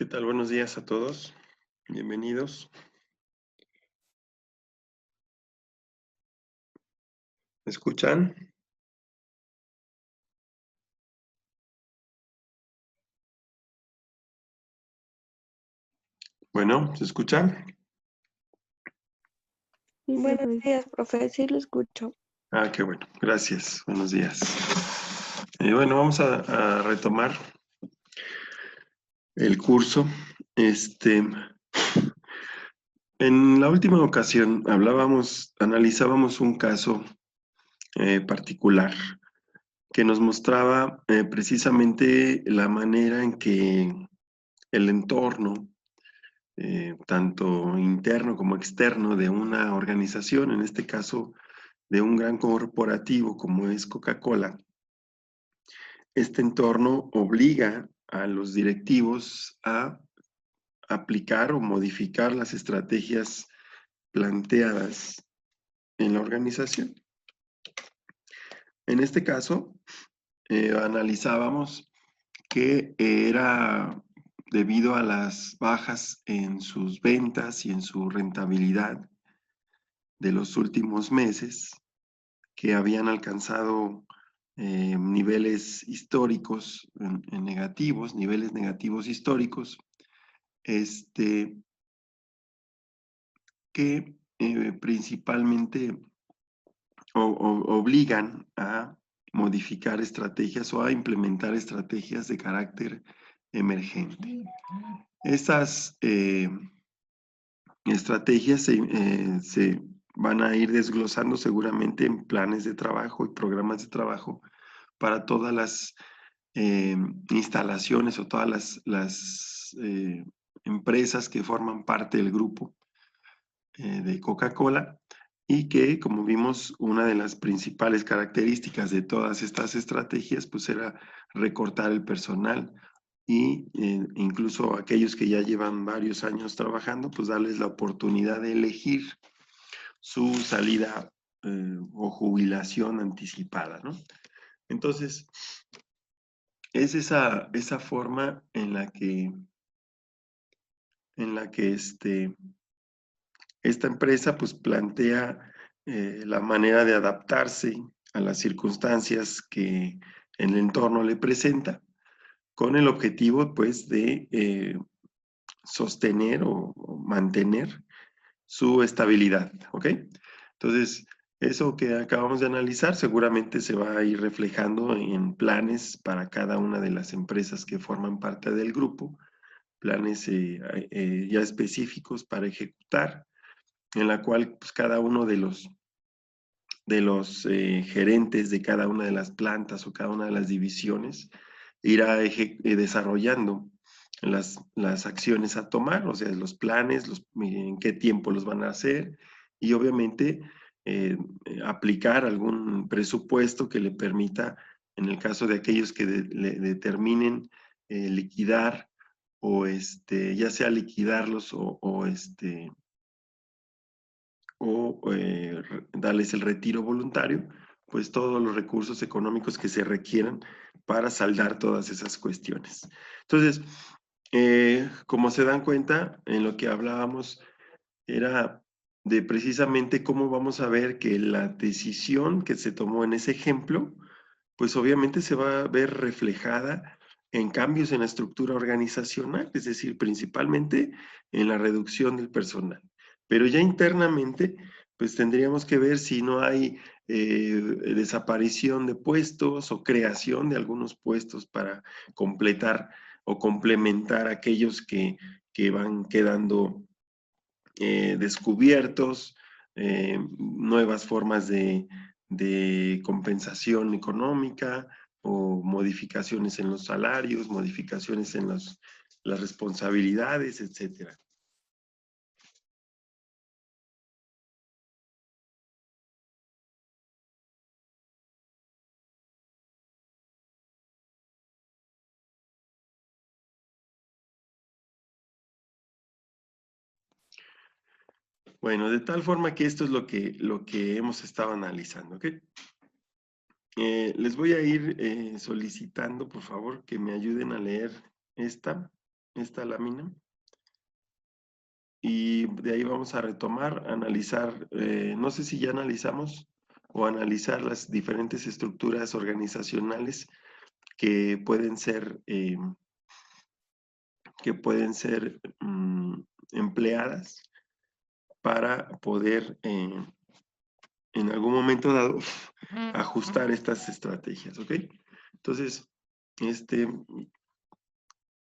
¿Qué tal? Buenos días a todos. Bienvenidos. ¿Me escuchan? Bueno, ¿se escuchan? Sí, Buenos profe. días, profe, sí lo escucho. Ah, qué bueno. Gracias. Buenos días. Bueno, vamos a retomar el curso. En la última ocasión analizábamos un caso particular que nos mostraba precisamente la manera en que el entorno tanto interno como externo de una organización, en este caso de un gran corporativo como es Coca-Cola, este entorno obliga a los directivos a aplicar o modificar las estrategias planteadas en la organización. En este caso, analizábamos que era debido a las bajas en sus ventas y en su rentabilidad de los últimos meses, que habían alcanzado niveles históricos negativos, niveles negativos históricos, este, que principalmente obligan a modificar estrategias o a implementar estrategias de carácter emergente. Estas estrategias se van a ir desglosando seguramente en planes de trabajo y programas de trabajo para todas las instalaciones o todas las empresas que forman parte del grupo de Coca-Cola y que, como vimos, una de las principales características de todas estas estrategias pues era recortar el personal y incluso aquellos que ya llevan varios años trabajando, pues darles la oportunidad de elegir su salida o jubilación anticipada, ¿no? Entonces, es esa forma en la que esta empresa pues plantea la manera de adaptarse a las circunstancias que el entorno le presenta, con el objetivo pues de sostener o mantener su estabilidad, ¿ok? Entonces, eso que acabamos de analizar seguramente se va a ir reflejando en planes para cada una de las empresas que forman parte del grupo, planes ya específicos para ejecutar, en la cual pues, cada uno de los gerentes de cada una de las plantas o cada una de las divisiones irá desarrollando las acciones a tomar, o sea, los planes, en qué tiempo los van a hacer y obviamente aplicar algún presupuesto que le permita, en el caso de aquellos que le determinen liquidar o ya sea liquidarlos o darles el retiro voluntario, pues todos los recursos económicos que se requieran para saldar todas esas cuestiones. Entonces, como se dan cuenta, en lo que hablábamos era de precisamente cómo vamos a ver que la decisión que se tomó en ese ejemplo, pues obviamente se va a ver reflejada en cambios en la estructura organizacional, es decir, principalmente en la reducción del personal. Pero ya internamente, pues tendríamos que ver si no hay desaparición de puestos o creación de algunos puestos para completar o complementar aquellos que van quedando descubiertos, nuevas formas de compensación económica o modificaciones en los salarios, modificaciones en las responsabilidades, etcétera. Bueno, de tal forma que esto es lo que hemos estado analizando, ¿ok? Les voy a ir solicitando, por favor, que me ayuden a leer esta. esta lámina. Y de ahí vamos a retomar, analizar, no sé si ya analizamos o analizar las diferentes estructuras organizacionales que pueden ser, empleadas para poder en algún momento dado ajustar estas estrategias, ¿ok? Entonces,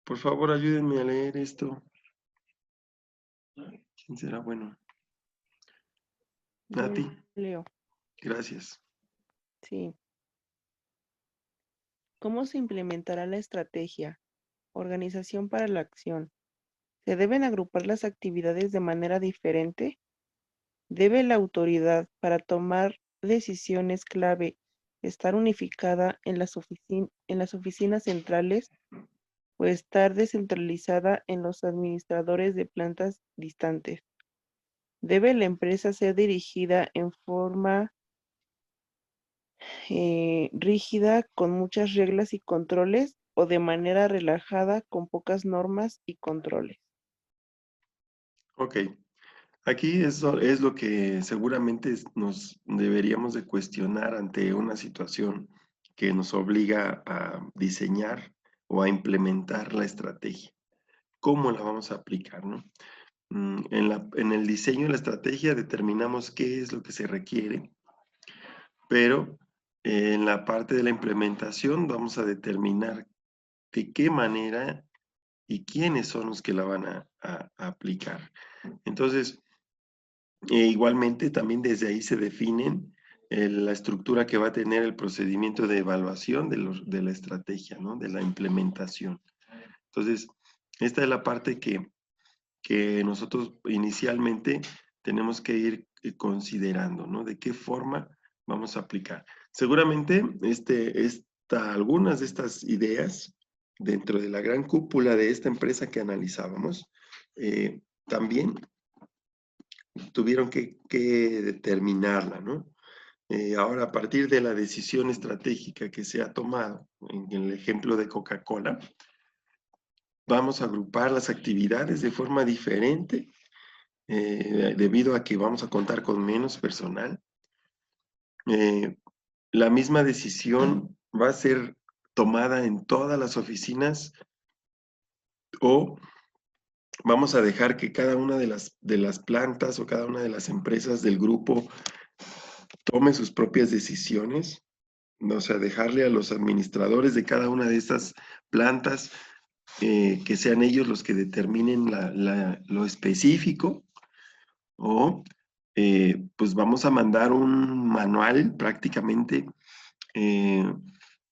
por favor, ayúdenme a leer esto. ¿Quién será bueno? Yo Nati, leo, gracias. sí. ¿Cómo se implementará la estrategia? Organización para la acción. ¿Se deben agrupar las actividades de manera diferente? ¿Debe la autoridad para tomar decisiones clave estar unificada en las oficinas centrales o estar descentralizada en los administradores de plantas distantes? ¿Debe la empresa ser dirigida en forma rígida con muchas reglas y controles o de manera relajada con pocas normas y controles? Ok, aquí eso es lo que seguramente nos deberíamos de cuestionar ante una situación que nos obliga a diseñar o a implementar la estrategia. ¿Cómo la vamos a aplicar, no? En el diseño de la estrategia determinamos qué es lo que se requiere, pero en la parte de la implementación vamos a determinar de qué manera y quiénes son los que la van a aplicar. Entonces, igualmente también desde ahí se definen la estructura que va a tener el procedimiento de evaluación de la estrategia, ¿no? De la implementación. Entonces, esta es la parte que nosotros inicialmente tenemos que ir considerando, ¿no? De qué forma vamos a aplicar. Seguramente algunas de estas ideas dentro de la gran cúpula de esta empresa que analizábamos, también tuvieron que determinarla, ¿no? Ahora, a partir de la decisión estratégica que se ha tomado, en el ejemplo de Coca-Cola, vamos a agrupar las actividades de forma diferente debido a que vamos a contar con menos personal. La misma decisión va a ser tomada en todas las oficinas o vamos a dejar que cada una de las plantas o cada una de las empresas del grupo tome sus propias decisiones, o sea, dejarle a los administradores de cada una de estas plantas que sean ellos los que determinen lo específico, o pues vamos a mandar un manual prácticamente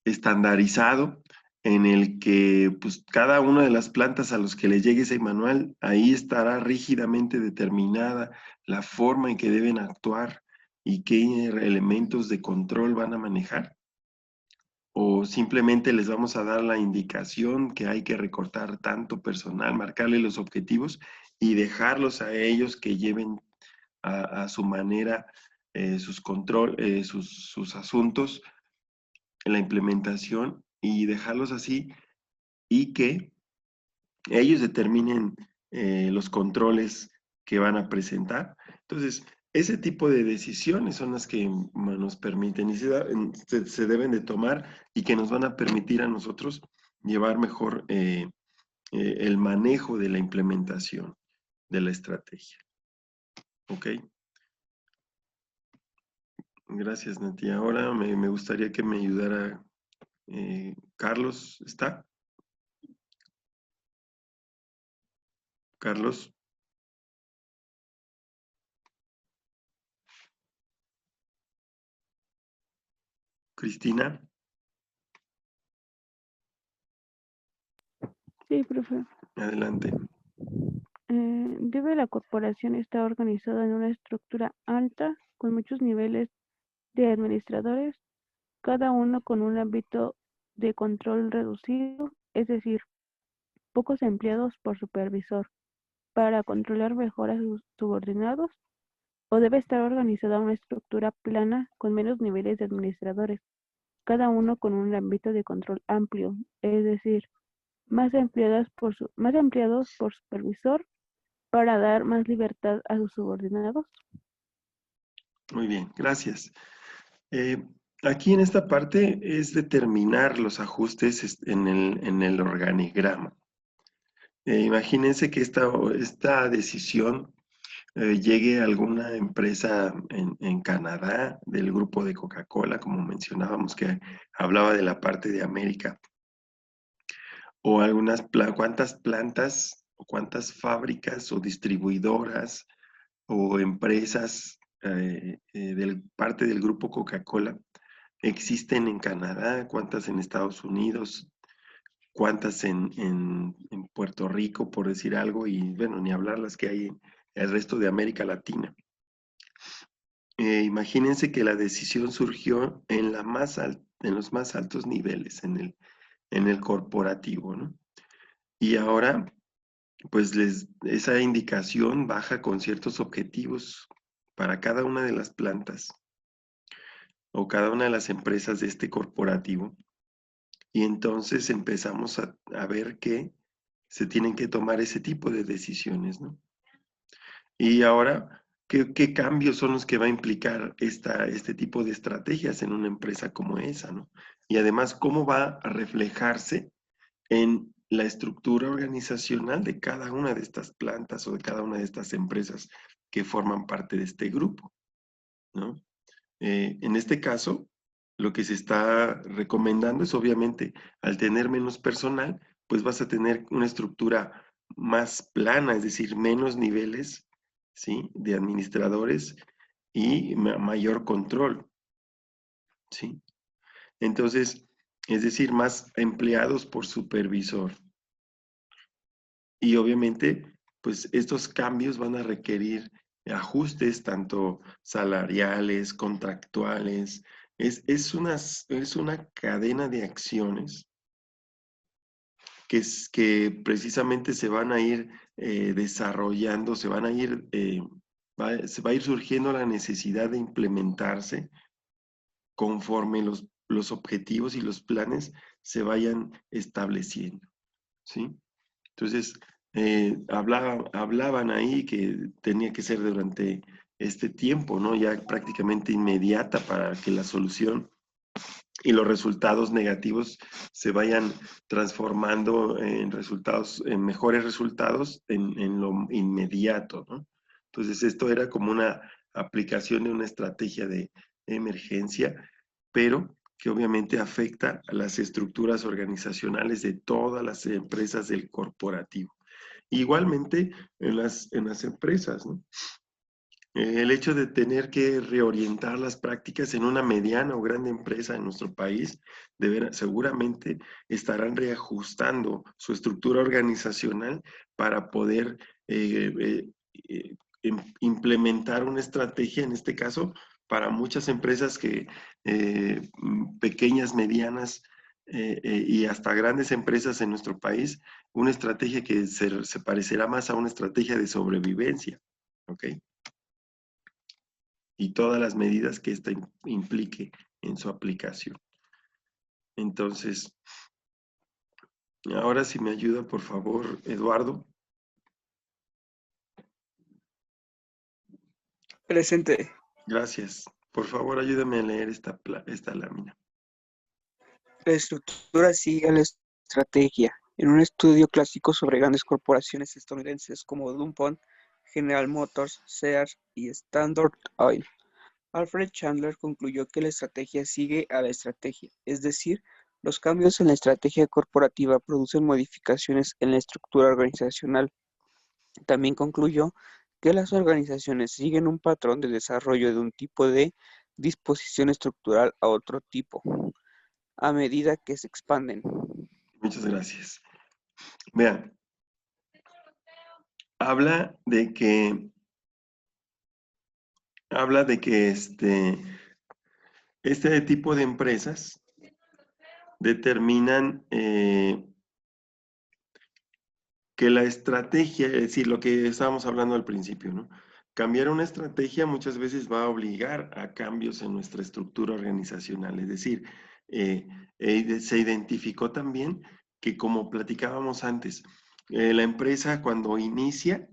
estandarizado en el que pues cada una de las plantas a los que le llegue ese manual, ahí estará rígidamente determinada la forma en que deben actuar y qué elementos de control van a manejar. O simplemente les vamos a dar la indicación que hay que recortar tanto personal, marcarle los objetivos y dejarlos a ellos que lleven a su manera sus asuntos en la implementación y dejarlos así y que ellos determinen los controles que van a presentar. Entonces, ese tipo de decisiones son las que nos permiten y se deben de tomar y que nos van a permitir a nosotros llevar mejor el manejo de la implementación de la estrategia. ¿Ok? Gracias, Nati. Ahora me gustaría que me ayudara Carlos. ¿Está? Carlos. Cristina. Sí, profe. Adelante. Debe la corporación estar organizada en una estructura alta con muchos niveles de administradores, cada uno con un ámbito de control reducido, es decir, pocos empleados por supervisor, para controlar mejor a sus subordinados, o debe estar organizada una estructura plana con menos niveles de administradores, cada uno con un ámbito de control amplio, es decir, más empleados por supervisor para dar más libertad a sus subordinados. Muy bien, gracias. Aquí en esta parte es determinar los ajustes en el organigrama. Imagínense que esta decisión llegue a alguna empresa en Canadá del grupo de Coca-Cola, como mencionábamos que hablaba de la parte de América, o cuántas plantas o cuántas fábricas o distribuidoras o empresas parte del grupo Coca-Cola existen en Canadá, cuántas en Estados Unidos, cuántas en Puerto Rico, por decir algo, y bueno, ni hablar las que hay en el resto de América Latina. Imagínense que la decisión surgió en los más altos niveles, en el corporativo, ¿no? Y ahora, pues esa indicación baja con ciertos objetivos para cada una de las plantas o cada una de las empresas de este corporativo. Y entonces empezamos a ver que se tienen que tomar ese tipo de decisiones, ¿no? Y ahora, ¿qué cambios son los que va a implicar este tipo de estrategias en una empresa como esa, ¿no? Y además, ¿cómo va a reflejarse en la estructura organizacional de cada una de estas plantas o de cada una de estas empresas que forman parte de este grupo, ¿no? En este caso, lo que se está recomendando es obviamente, al tener menos personal, pues vas a tener una estructura más plana, es decir, menos niveles, ¿sí?, de administradores y mayor control, ¿sí? Entonces, es decir, más empleados por supervisor. Y obviamente, pues estos cambios van a requerir ajustes tanto salariales, contractuales. Es una cadena de acciones que precisamente se van a ir desarrollando, se va a ir surgiendo la necesidad de implementarse conforme los objetivos y los planes se vayan estableciendo, ¿sí? Entonces, hablaban ahí que tenía que ser durante este tiempo, ¿no? Ya prácticamente inmediata para que la solución y los resultados negativos se vayan transformando en mejores resultados en lo inmediato, ¿no? Entonces, esto era como una aplicación de una estrategia de emergencia, pero que obviamente afecta a las estructuras organizacionales de todas las empresas del corporativo. Igualmente en las empresas, ¿no? El hecho de tener que reorientar las prácticas en una mediana o grande empresa en nuestro país, seguramente estarán reajustando su estructura organizacional para poder implementar una estrategia, en este caso, para muchas empresas pequeñas, medianas y hasta grandes empresas en nuestro país, una estrategia que se parecerá más a una estrategia de sobrevivencia, ¿ok? Y todas las medidas que ésta implique en su aplicación. Entonces, ahora si me ayuda, por favor, Eduardo. Presente. Gracias. Por favor, ayúdame a leer esta lámina. La estructura sigue la estrategia. En un estudio clásico sobre grandes corporaciones estadounidenses como DuPont, General Motors, Sears y Standard Oil, Alfred Chandler concluyó que la estrategia sigue a la estrategia, es decir, los cambios en la estrategia corporativa producen modificaciones en la estructura organizacional. También concluyó que las organizaciones siguen un patrón de desarrollo de un tipo de disposición estructural a otro tipo, a medida que se expanden. Muchas gracias. Vean, habla de que este tipo de empresas determinan que la estrategia, es decir, lo que estábamos hablando al principio, ¿no? Cambiar una estrategia muchas veces va a obligar a cambios en nuestra estructura organizacional. Es decir, se identificó también que como platicábamos antes, la empresa cuando inicia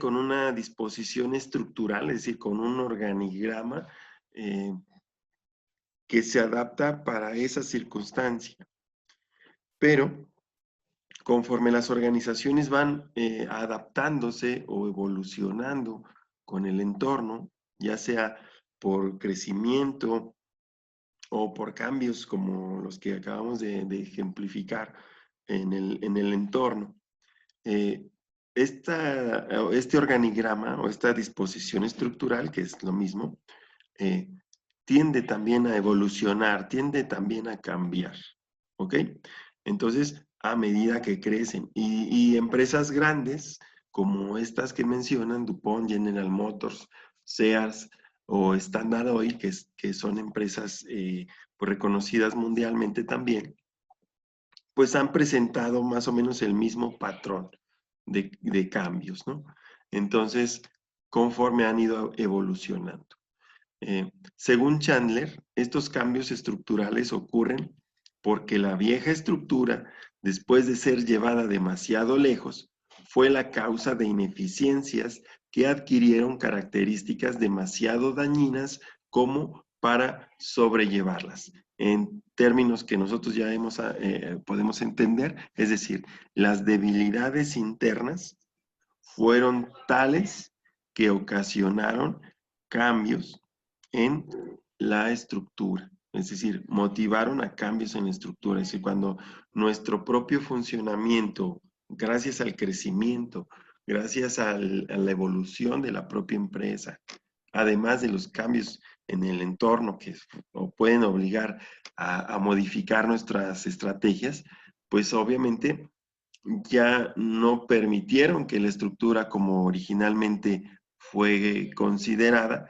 con una disposición estructural, es decir, con un organigrama que se adapta para esa circunstancia. Pero conforme las organizaciones van adaptándose o evolucionando con el entorno, ya sea por crecimiento o por cambios como los que acabamos de ejemplificar en el entorno, este organigrama o esta disposición estructural, que es lo mismo, tiende también a evolucionar, tiende también a cambiar, ¿ok? Entonces, a medida que crecen. Y empresas grandes, como estas que mencionan, DuPont, General Motors, Sears o Standard Oil, que son empresas pues, reconocidas mundialmente también, pues han presentado más o menos el mismo patrón de cambios, ¿no? Entonces, conforme han ido evolucionando. Según Chandler, estos cambios estructurales ocurren porque la vieja estructura, después de ser llevada demasiado lejos, fue la causa de ineficiencias que adquirieron características demasiado dañinas como para sobrellevarlas. En términos que nosotros ya podemos entender, es decir, las debilidades internas fueron tales que ocasionaron cambios en la estructura, es decir, motivaron a cambios en la estructura. Es decir, cuando nuestro propio funcionamiento, gracias al crecimiento, gracias a la evolución de la propia empresa, además de los cambios en el entorno que pueden obligar a modificar nuestras estrategias, pues obviamente ya no permitieron que la estructura como originalmente fue considerada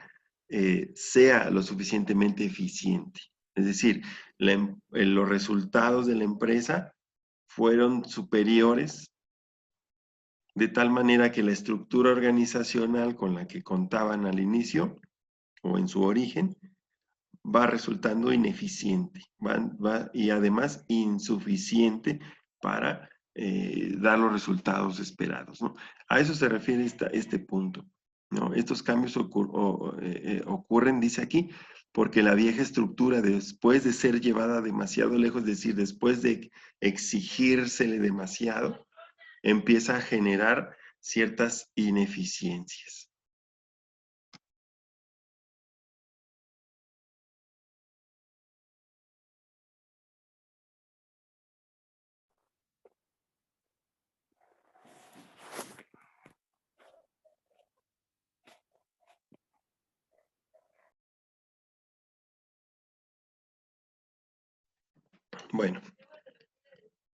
sea lo suficientemente eficiente. Es decir, los resultados de la empresa fueron superiores de tal manera que la estructura organizacional con la que contaban al inicio o en su origen va resultando ineficiente y además insuficiente para dar los resultados esperados, ¿no? A eso se refiere este punto, ¿no? Estos cambios ocurren, dice aquí, porque la vieja estructura, después de ser llevada demasiado lejos, es decir, después de exigírsele demasiado, empieza a generar ciertas ineficiencias. Bueno,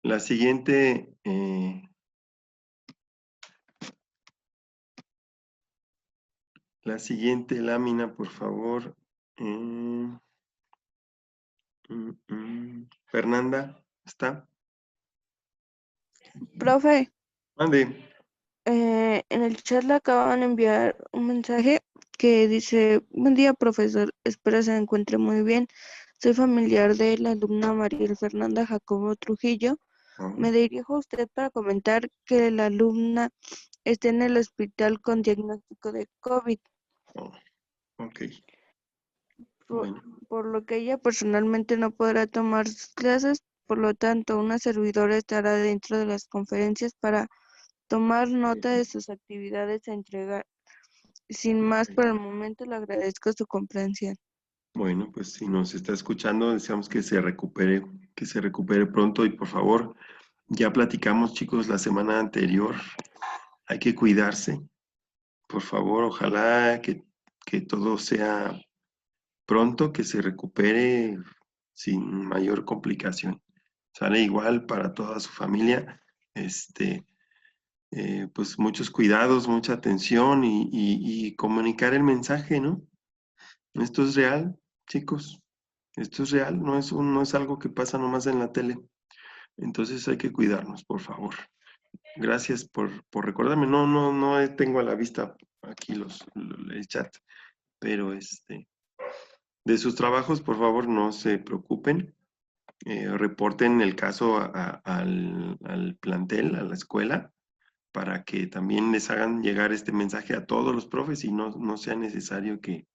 la siguiente lámina, por favor. Fernanda, ¿está? Profe, Mande. en el chat le acaban de enviar un mensaje que dice: buen día, profesor, espero se encuentre muy bien. Soy familiar de la alumna Mariel Fernanda Jacobo Trujillo. Me dirijo a usted para comentar que la alumna está en el hospital con diagnóstico de COVID, Ok. por, Bueno, por lo que ella personalmente no podrá tomar sus clases. Por lo tanto, una servidora estará dentro de las conferencias para tomar nota de sus actividades a entregar. Sin más por el momento, le agradezco su comprensión. bueno, pues si nos está escuchando, deseamos que se recupere pronto y por favor, ya platicamos, chicos, la semana anterior. Hay que cuidarse. Por favor, ojalá que todo sea pronto, que se recupere sin mayor complicación. Sale igual para toda su familia. Pues muchos cuidados, mucha atención y comunicar el mensaje, ¿no? Esto es real, chicos. Esto es real, no es algo que pasa nomás en la tele. Entonces hay que cuidarnos, por favor. Gracias por recordarme. No tengo a la vista aquí el chat, pero de sus trabajos, por favor, no se preocupen. reporten el caso al plantel, a la escuela, para que también les hagan llegar este mensaje a todos los profes y no sea necesario que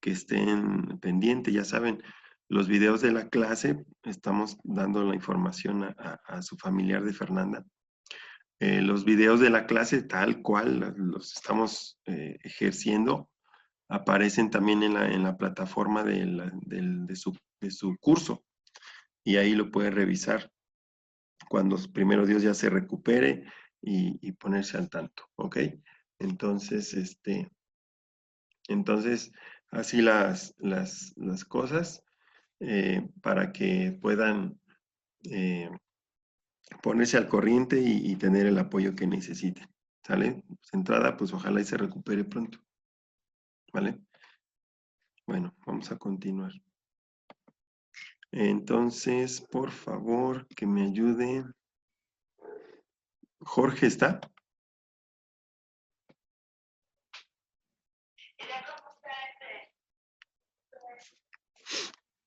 estén pendientes. Ya saben, los videos de la clase, estamos dando la información a su familiar de Fernanda. Los videos de la clase, tal cual los estamos ejerciendo, aparecen también en la plataforma de su curso. Y ahí lo puede revisar cuando primero Dios ya se recupere y ponerse al tanto, ¿ok? Entonces, así las cosas para que puedan ponerse al corriente y tener el apoyo que necesiten, ¿sale? Pues, entrada, pues ojalá y se recupere pronto, ¿vale? Bueno, vamos a continuar. Entonces, por favor, que me ayude. Jorge, ¿está?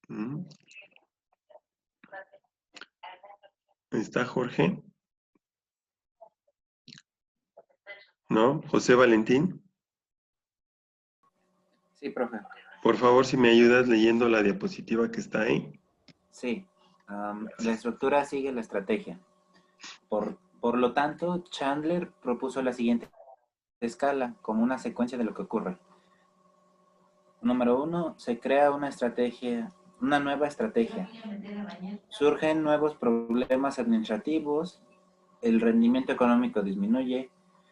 Mm. ¿Está Jorge? ¿No? ¿José Valentín? Sí, profe. Por favor, si me ayudas leyendo la diapositiva que está ahí. Sí. La estructura sigue la estrategia. Por lo tanto, Chandler propuso la siguiente escala como una secuencia de lo que ocurre. Número 1, se crea una nueva estrategia. Surgen nuevos problemas administrativos, el rendimiento económico disminuye,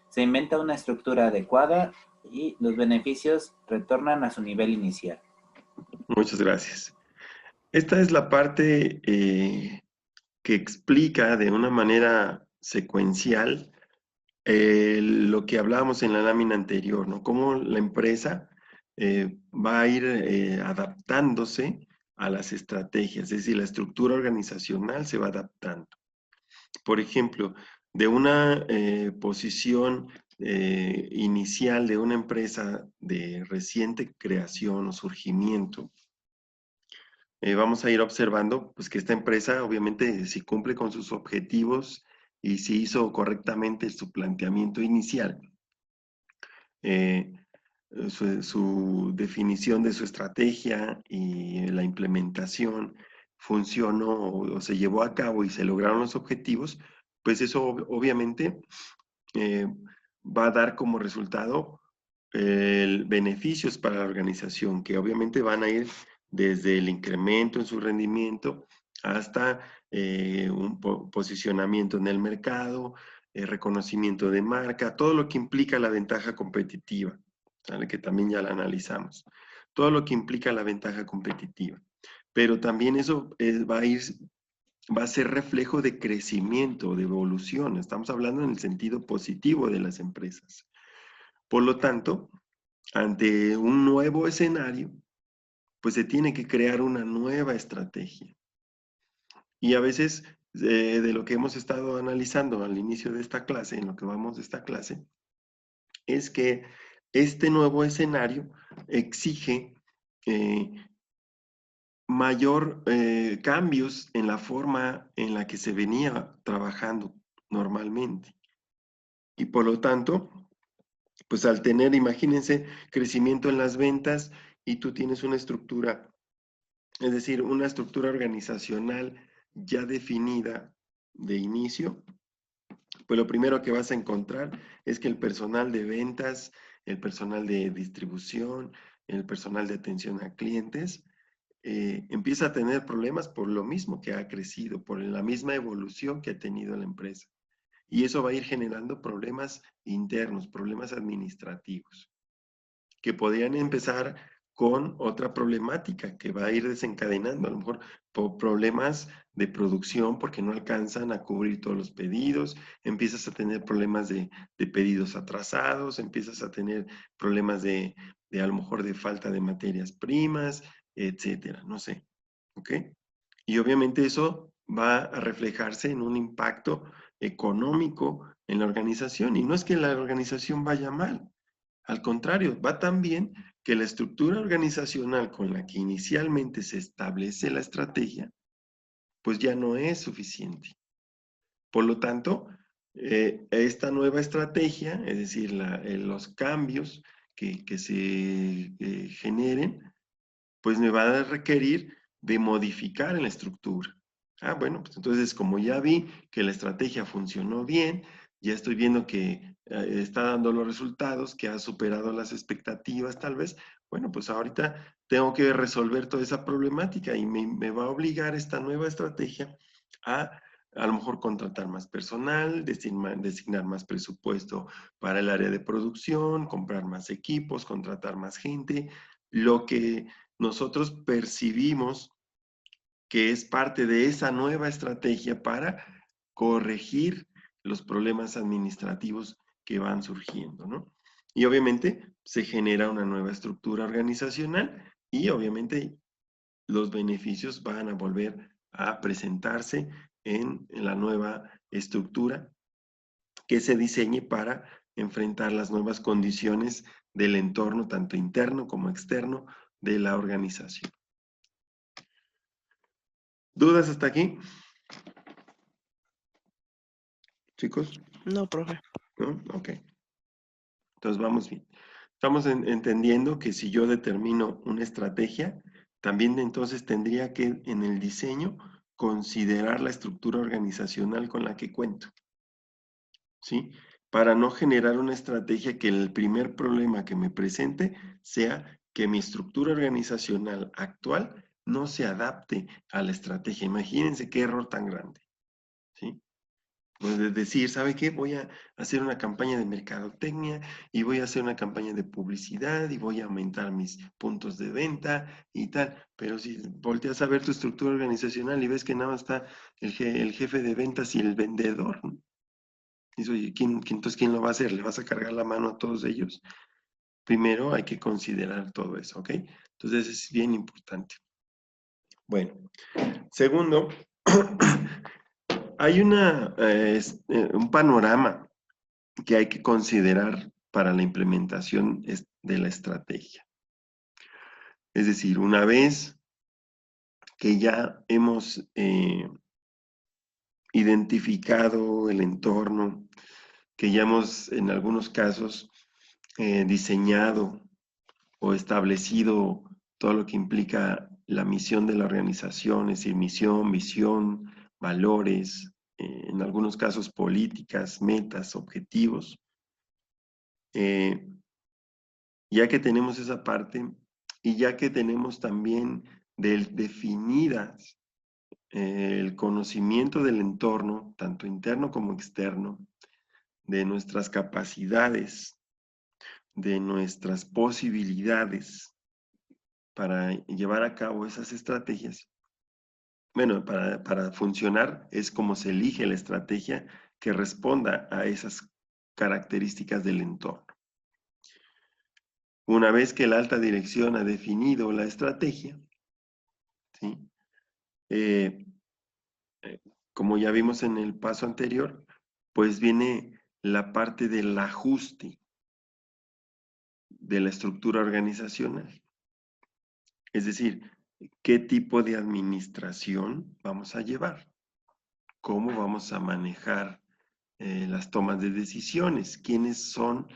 se inventa una estructura adecuada y los beneficios retornan a su nivel inicial. Muchas gracias. Esta es la parte que explica de una manera secuencial lo que hablábamos en la lámina anterior, ¿no? Cómo la empresa va a ir adaptándose a las estrategias, es decir, la estructura organizacional se va adaptando. Por ejemplo, de una posición inicial de una empresa de reciente creación o surgimiento, vamos a ir observando pues, que esta empresa, obviamente, si cumple con sus objetivos y si hizo correctamente su planteamiento inicial, su definición de su estrategia y la implementación funcionó o se llevó a cabo y se lograron los objetivos, pues eso obviamente va a dar como resultado beneficios para la organización, que obviamente van a ir desde el incremento en su rendimiento hasta un posicionamiento en el mercado, reconocimiento de marca, todo lo que implica la ventaja competitiva, ¿vale? Que también ya la analizamos. Todo lo que implica la ventaja competitiva. Pero también eso va a ser reflejo de crecimiento, de evolución. Estamos hablando en el sentido positivo de las empresas. Por lo tanto, ante un nuevo escenario, pues se tiene que crear una nueva estrategia. Y a veces, de lo que hemos estado analizando al inicio de esta clase, en lo que vamos de esta clase, es que este nuevo escenario exige mayor cambios en la forma en la que se venía trabajando normalmente. Y por lo tanto, pues al tener, imagínense, crecimiento en las ventas y tú tienes una estructura, es decir, una estructura organizacional ya definida de inicio, pues lo primero que vas a encontrar es que el personal de ventas, el personal de distribución, el personal de atención a clientes, empieza a tener problemas por lo mismo que ha crecido, por la misma evolución que ha tenido la empresa. Y eso va a ir generando problemas internos, problemas administrativos, que podrían empezar con otra problemática que va a ir desencadenando, a lo mejor por problemas de producción porque no alcanzan a cubrir todos los pedidos, empiezas a tener problemas de pedidos atrasados, empiezas a tener problemas de a lo mejor de falta de materias primas, etcétera, no sé, ¿ok? Y obviamente eso va a reflejarse en un impacto económico en la organización. Y no es que la organización vaya mal, al contrario, va tan bien que la estructura organizacional con la que inicialmente se establece la estrategia pues ya no es suficiente. Por lo tanto, esta nueva estrategia, es decir, los cambios que se generen, pues me va a requerir de modificar en la estructura. Ah, bueno, pues entonces como ya vi que la estrategia funcionó bien, ya estoy viendo que está dando los resultados, que ha superado las expectativas tal vez, bueno, pues ahorita tengo que resolver toda esa problemática y me va a obligar esta nueva estrategia a lo mejor contratar más personal, designar más presupuesto para el área de producción, comprar más equipos, contratar más gente, lo que nosotros percibimos que es parte de esa nueva estrategia para corregir los problemas administrativos que van surgiendo, ¿no? Y obviamente se genera una nueva estructura organizacional y obviamente los beneficios van a volver a presentarse en la nueva estructura que se diseñe para enfrentar las nuevas condiciones del entorno, tanto interno como externo, de la organización. ¿Dudas hasta aquí? Chicos, No, profe. ¿no? Ok. Entonces vamos bien. Estamos entendiendo que si yo determino una estrategia, también entonces tendría que en el diseño considerar la estructura organizacional con la que cuento. ¿Sí? Para no generar una estrategia que el primer problema que me presente sea que mi estructura organizacional actual no se adapte a la estrategia. Imagínense qué error tan grande. ¿Sí? Pues de decir, ¿sabe qué? Voy a hacer una campaña de mercadotecnia y voy a hacer una campaña de publicidad y voy a aumentar mis puntos de venta y tal. Pero si volteas a ver tu estructura organizacional y ves que nada más está el jefe de ventas y el vendedor, ¿no? Dices, oye, entonces quién lo va a hacer? ¿Le vas a cargar la mano a todos ellos? Primero hay que considerar todo eso, ¿ok? Entonces es bien importante. Bueno, segundo, hay un panorama que hay que considerar para la implementación de la estrategia. Es decir, una vez que ya hemos identificado el entorno, que ya hemos en algunos casos diseñado o establecido todo lo que implica la misión de la organización, es decir, misión, visión, valores, en algunos casos políticas, metas, objetivos. Ya que tenemos esa parte y ya que tenemos también definidas el conocimiento del entorno, tanto interno como externo, de nuestras capacidades, de nuestras posibilidades para llevar a cabo esas estrategias. Bueno, para funcionar es como se elige la estrategia que responda a esas características del entorno. Una vez que la alta dirección ha definido la estrategia, ¿sí? Como ya vimos en el paso anterior, pues viene la parte del ajuste de la estructura organizacional. Es decir, ¿qué tipo de administración vamos a llevar? ¿Cómo vamos a manejar las tomas de decisiones? ¿Quiénes son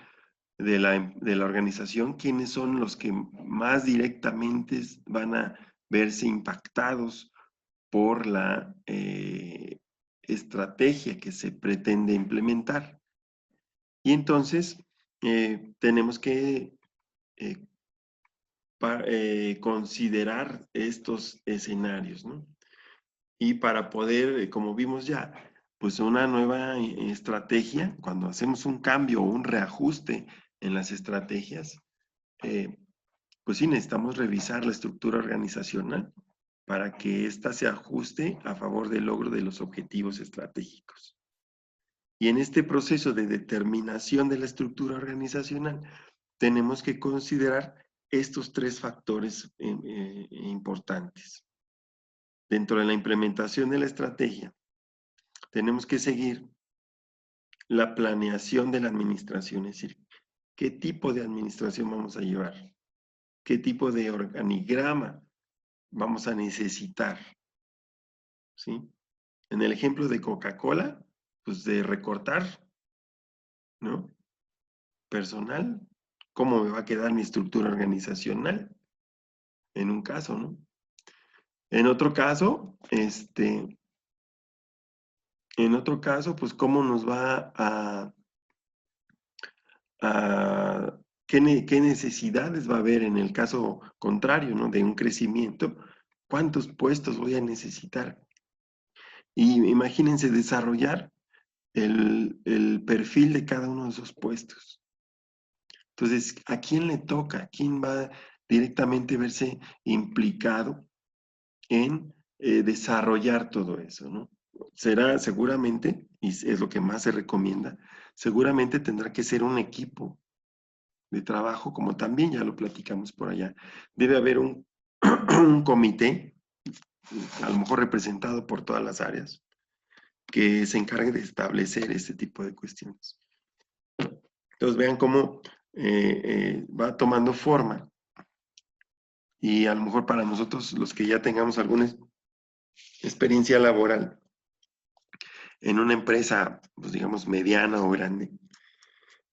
de la organización? ¿Quiénes son los que más directamente van a verse impactados por la estrategia que se pretende implementar? Y entonces tenemos que considerar estos escenarios, ¿no? Y para poder, como vimos ya, pues una nueva estrategia, cuando hacemos un cambio o un reajuste en las estrategias, pues sí necesitamos revisar la estructura organizacional para que ésta se ajuste a favor del logro de los objetivos estratégicos. Y en este proceso de determinación de la estructura organizacional, tenemos que considerar estos tres factores importantes. Dentro de la implementación de la estrategia, tenemos que seguir la planeación de la administración, es decir, qué tipo de administración vamos a llevar, qué tipo de organigrama vamos a necesitar ¿sí? En el ejemplo de Coca-Cola, pues de recortar, ¿no? Personal, ¿cómo me va a quedar mi estructura organizacional? En un caso, ¿no? En otro caso, pues cómo nos va qué necesidades va a haber en el caso contrario, ¿no? De un crecimiento, ¿cuántos puestos voy a necesitar? Y imagínense desarrollar el perfil de cada uno de esos puestos. Entonces, ¿a quién le toca? ¿Quién va directamente a verse implicado en desarrollar todo eso, ¿no? Será seguramente, y es lo que más se recomienda, seguramente tendrá que ser un equipo de trabajo, como también ya lo platicamos por allá. Debe haber un, un comité, a lo mejor representado por todas las áreas, que se encargue de establecer este tipo de cuestiones. Entonces vean cómo va tomando forma y a lo mejor para nosotros, los que ya tengamos alguna experiencia laboral en una empresa, pues digamos, mediana o grande,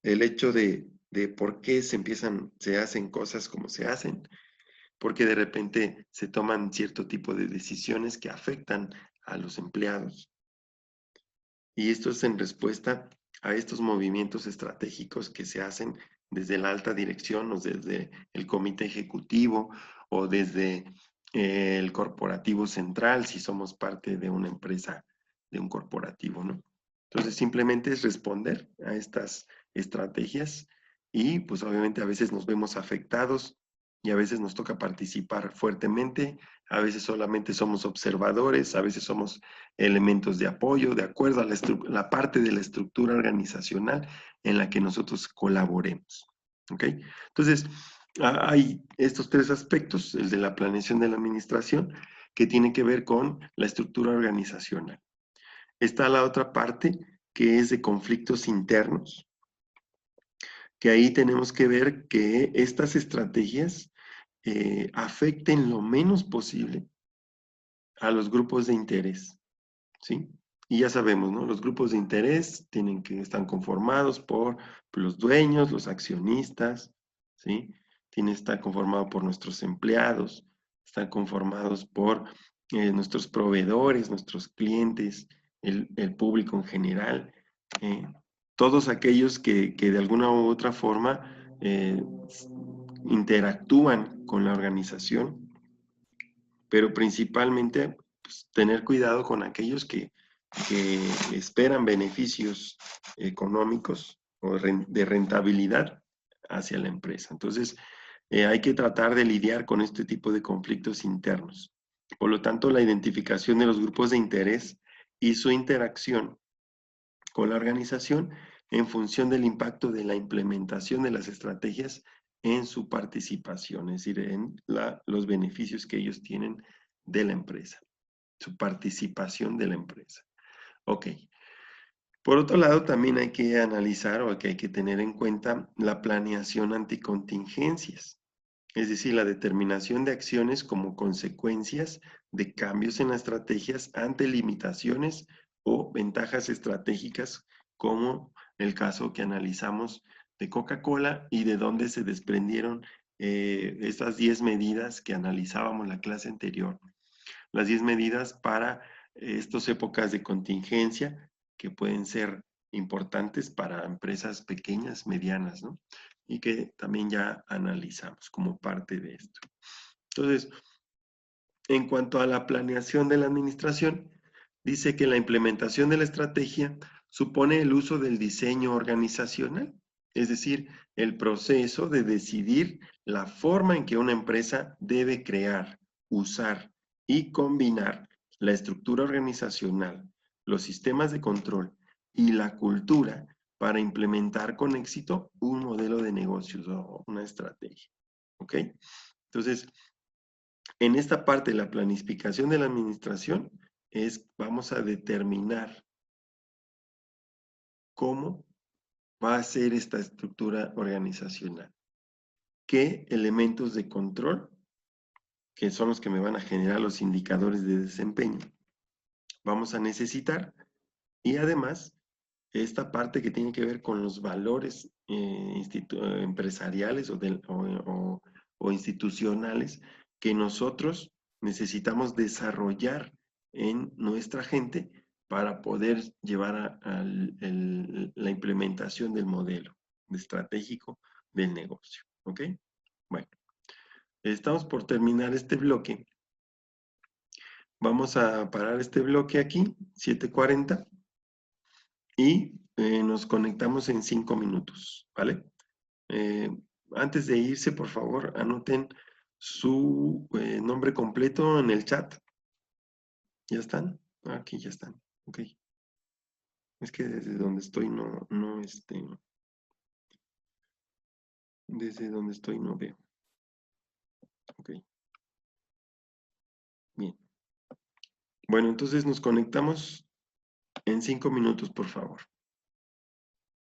el hecho de por qué se hacen cosas como se hacen, porque de repente se toman cierto tipo de decisiones que afectan a los empleados. Y esto es en respuesta a estos movimientos estratégicos que se hacen desde la alta dirección o desde el comité ejecutivo o desde el corporativo central, si somos parte de una empresa, de un corporativo, ¿no? Entonces simplemente es responder a estas estrategias y pues obviamente a veces nos vemos afectados y a veces nos toca participar fuertemente, a veces solamente somos observadores, a veces somos elementos de apoyo, de acuerdo a la parte de la estructura organizacional en la que nosotros colaboremos. ¿Ok? Entonces, hay estos tres aspectos, el de la planeación de la administración, que tiene que ver con la estructura organizacional. Está la otra parte, que es de conflictos internos, que ahí tenemos que ver que estas estrategias afecten lo menos posible a los grupos de interés, ¿sí? Y ya sabemos, ¿no? Los grupos de interés están conformados por los dueños, los accionistas, ¿sí? Está conformado por nuestros empleados, están conformados por nuestros proveedores, nuestros clientes, el público en general, todos aquellos que de alguna u otra forma interactúan con la organización, pero principalmente pues, tener cuidado con aquellos que esperan beneficios económicos o de rentabilidad hacia la empresa. Entonces, hay que tratar de lidiar con este tipo de conflictos internos. Por lo tanto, la identificación de los grupos de interés y su interacción con la organización en función del impacto de la implementación de las estrategias en su participación, es decir, en los beneficios que ellos tienen de la empresa, su participación de la empresa. Ok. Por otro lado, también hay que analizar o que hay que tener en cuenta la planeación anticontingencias, es decir, la determinación de acciones como consecuencias de cambios en las estrategias ante limitaciones o ventajas estratégicas, como el caso que analizamos de Coca-Cola y de dónde se desprendieron estas 10 medidas que analizábamos en la clase anterior. Las 10 medidas para estas épocas de contingencia que pueden ser importantes para empresas pequeñas, medianas, ¿no? Y que también ya analizamos como parte de esto. Entonces, en cuanto a la planeación de la administración, dice que la implementación de la estrategia supone el uso del diseño organizacional, es decir, el proceso de decidir la forma en que una empresa debe crear, usar y combinar la estructura organizacional, los sistemas de control y la cultura para implementar con éxito un modelo de negocios o una estrategia. ¿Ok? Entonces, en esta parte de la planificación de la administración vamos a determinar cómo va a ser esta estructura organizacional. ¿Qué elementos de control, que son los que me van a generar los indicadores de desempeño, vamos a necesitar. Y además, esta parte que tiene que ver con los valores empresariales o institucionales que nosotros necesitamos desarrollar en nuestra gente para poder llevar a la implementación del modelo estratégico del negocio. ¿Ok? Bueno, estamos por terminar este bloque. Vamos a parar este bloque aquí, 7:40, y nos conectamos en 5 minutos, ¿vale? Antes de irse, por favor, anoten su nombre completo en el chat. ¿Ya están? Aquí ya están. Ok. Es que desde donde estoy desde donde estoy no veo. Ok. Bien. Bueno, entonces nos conectamos en 5 minutos, por favor.